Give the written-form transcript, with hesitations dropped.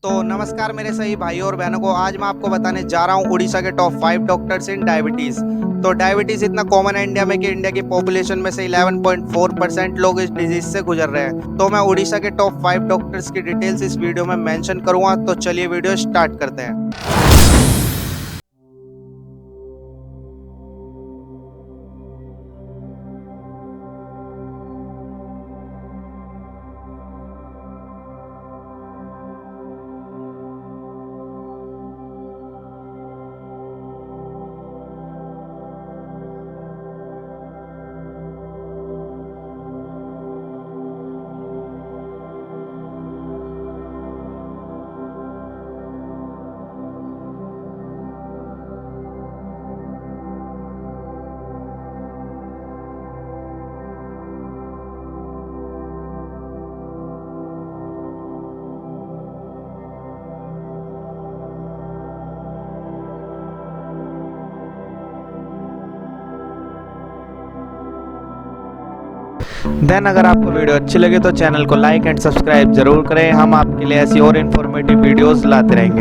तो नमस्कार मेरे सही भाइयों और बहनों को। आज मैं आपको बताने जा रहा हूँ उड़ीसा के टॉप 5 डॉक्टर्स इन डायबिटीज। तो डायबिटीज इतना कॉमन है इंडिया में कि इंडिया की पॉपुलेशन में से 11.4% लोग इस डिजीज से गुजर रहे हैं। तो मैं उड़ीसा के टॉप 5 डॉक्टर्स की डिटेल्स इस वीडियो में मेंशन करूंगा। तो चलिए वीडियो स्टार्ट करते हैं। देन अगर आपको वीडियो अच्छी लगे तो चैनल को लाइक एंड सब्सक्राइब जरूर करें। हम आपके लिए ऐसी और इन्फॉर्मेटिव वीडियोस लाते रहेंगे।